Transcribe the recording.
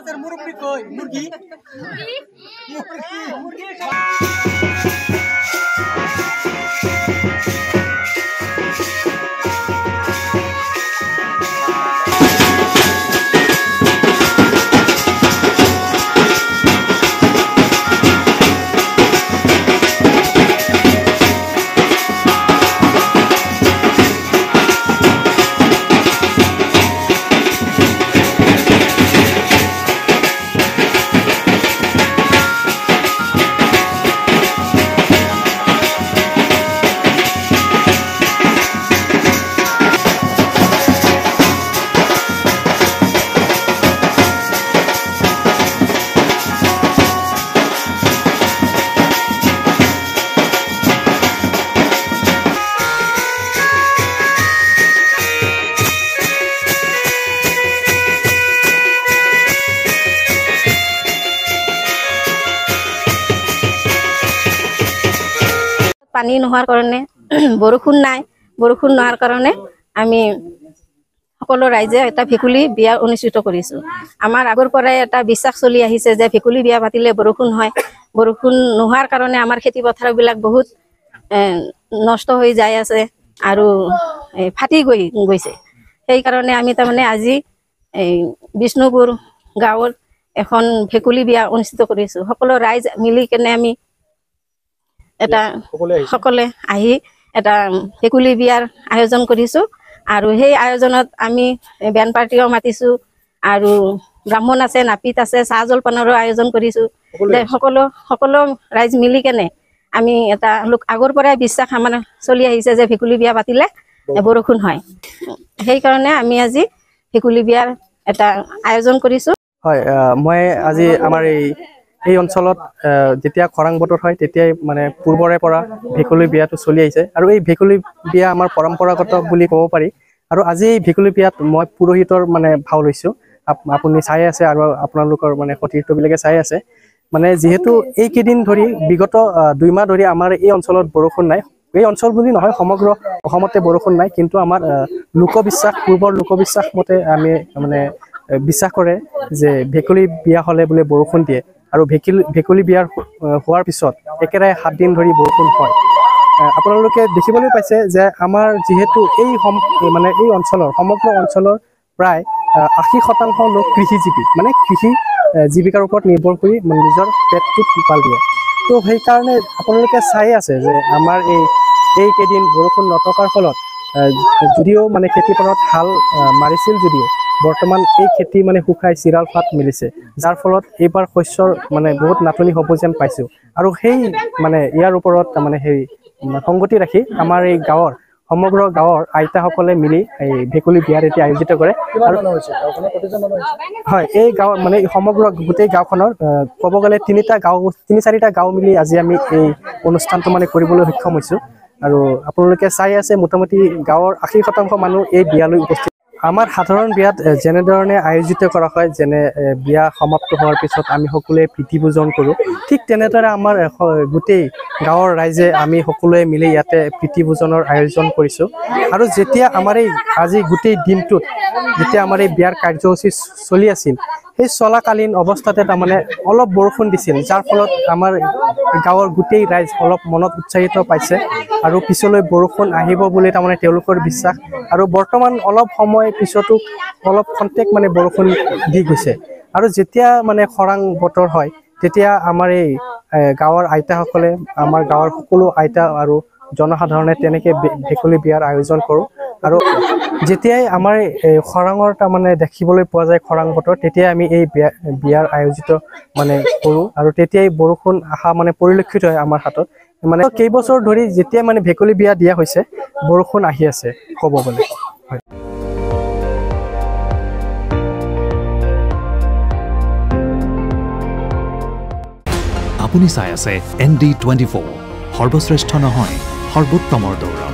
সমাজেৰ মুৰব্বী কই মুৰগি মুৰগি পানী নোহোৱাৰ কাৰণে বৰষুণ নাই বৰষুণ নোহোৱাৰ কাৰণে আমি সকলো ৰাইজে এটা ভেকুলী বিয়া অনুষ্ঠিত কৰিছো আমাৰ আগৰ পৰাই এটা বিশ্বাস চলি আহিছে যে ভেকুলী বিয়া পাতিলে বৰষুণ হয় বৰষুণ নোহোৱাৰ কাৰণে আমাৰ খেতি পথাৰবিলাক বহুত নষ্ট হৈ যায় আছে আৰু ফাটি গৈছে সেই কাৰণে আমি তাৰমানে আজি এই বিষ্ণুপুৰ গাঁৱত এখন ভেকুলী বিয়া অনুষ্ঠিত কৰিছো সকলো ৰাইজ মিলি কেনে আমি এটা সকলে আহি এটা ভেকুলী বিয়াৰ আয়োজন কৰিছো আৰু সেই আয়োজনত আমি বেন পাৰ্টিও মাতিছো আৰু ব্ৰাহ্মণ আছে নাপিত আছে চাহ জলপানৰো আয়োজন কৰিছো সকলো ৰাইজ মিলি কেনে আমি এটা আগৰ পৰাই বিশ্বাস আমাৰ চলি আহিছে যে ভেকুলী বিয়া পাতিলে বৰষুণ হয় সেইকাৰণে আমি আজি ভেকুলী বিয়াৰ এটা আয়োজন কৰিছো হয় মই আজি আমাৰ এই অঞ্চলত যেতিয়া খৰাং বতৰ হয় তেতিয়াই মানে পূৰ্বৰে পৰা ভেকুলী বিয়াটো চলি আহিছে আৰু এই ভেকুলী বিয়া আমাৰ পৰম্পৰাগত বুলি ক'ব পাৰি আৰু আজি এই ভেকুলী বিয়াত মই পুৰোহিতৰ মানে ভাও লৈছোঁ আপুনি চাই আছে আৰু আপোনালোকৰ মানে সতীৰ্থবিলাকে চাই আছে মানে যিহেতু এইকেইদিন ধৰি বিগত 2 মাহ ধৰি আমাৰ এই অঞ্চলত বৰষুণ নাই এই অঞ্চল বুলি নহয় সমগ্ৰ অসমতে বৰষুণ নাই কিন্তু আমাৰ লোকবিশ্বাস পূৰ্বৰ লোকবিশ্বাস মতে আমি মানে বিশ্বাস কৰে যে ভেকুলী বিয়া হ'লে বোলে বৰষুণ দিয়ে আৰু ভেকুলী বিয়াৰ হোৱাৰ পিছত একেৰাহে 7 দিন ধৰি বৰষুণ হয় আপোনালোকে দেখিবলৈ পাইছে যে আমাৰ যিহেতু মানে এই অঞ্চলৰ সমগ্ৰ অঞ্চলৰ প্ৰায় 80% লোক কৃষিজীৱী মানে কৃষি জীৱিকাৰ ওপৰত নিৰ্ভৰ কৰি নিজৰ পেটটো পোহপাল দিয়ে তো সেইকাৰণে আপোনালোকে চাই আছে যে আমাৰ এইকেইদিন বৰষুণ নথকাৰ ফলত যদিও মানে খেতিপথাৰত হাল মাৰিছিল যদিও বৰ্তমান এই খেতি মানে শুকাই চিৰাল ফাট মিলিছে যাৰ ফলত এইবাৰ শস্যৰ মানে বহুত নাটনি হ'ব যেন পাইছোঁ আৰু সেই মানে ইয়াৰ ওপৰত মানে সেই সংগতি ৰাখি আমাৰ এই গাঁৱৰ সমগ্ৰ গাঁৱৰ আইতাসকলে মিলি এই ভেকুলী বিয়াৰ এটি আয়োজিত কৰে আৰু হয় এই গাঁৱৰ মানে সমগ্ৰ গোটেই গাঁওখনৰ ক'ব গ'লে 3-4টা গাঁও মিলি আজি আমি এই অনুষ্ঠানটো মানে কৰিবলৈ সক্ষম হৈছোঁ আৰু আপোনালোকে চাই আছে মোটামুটি গাঁৱৰ 80% মানুহ এই বিয়ালৈ উপস্থিত আমাৰ সাধাৰণ বিয়াত যেনেধৰণে আয়োজিত কৰা হয় যেনে বিয়া সমাপ্ত হোৱাৰ পিছত আমি সকলোৱে প্ৰীতি ভোজন কৰোঁ ঠিক তেনেদৰে আমাৰ গোটেই গাঁৱৰ ৰাইজে আমি সকলোৱে মিলি ইয়াতে প্ৰীতি ভোজনৰ আয়োজন কৰিছোঁ আৰু যেতিয়া আমাৰ এই আজি গোটেই দিনটোত যেতিয়া আমাৰ এই বিয়াৰ কাৰ্যসূচী চলি আছিল সেই চলাকালীন অৱস্থাতে তাৰমানে অলপ বৰষুণ দিছিল যাৰ ফলত আমাৰ গাঁৱৰ গোটেই ৰাইজ অলপ মনত উৎসাহিত পাইছে আৰু পিছলৈ বৰষুণ আহিব বুলি তাৰমানে তেওঁলোকৰ বিশ্বাস আৰু বৰ্তমান অলপ সময় পিছতো অলপ খন্তেক মানে বৰষুণ দি গৈছে আৰু যেতিয়া মানে খৰাং বতৰ হয় তেতিয়া আমাৰ এই গাঁৱৰ আইতাসকলে আমাৰ গাঁৱৰ সকলো আইতা আৰু জনসাধাৰণে তেনেকৈ ভেকুলী বিয়াৰ আয়োজন কৰোঁ আৰু যেতিয়াই আমাৰ খৰাঙৰ তাৰমানে দেখিবলৈ পোৱা যায় খৰাং বতৰ তেতিয়াই আমি এই বিয়াৰ আয়োজিত মানে কৰোঁ আৰু তেতিয়াই বৰষুণ অহা মানে পৰিলক্ষিত হয় আমাৰ হাতত মানে কেইবছৰ ধৰি যেতিয়া মানে ভেকুলী বিয়া দিয়া হৈছে বৰষুণ আহি আছে ক'ব গ'লে হয় আপুনি চাই আছে ND24 সৰ্বশ্ৰেষ্ঠ নহয় সৰ্বোত্তমৰ দৌৰ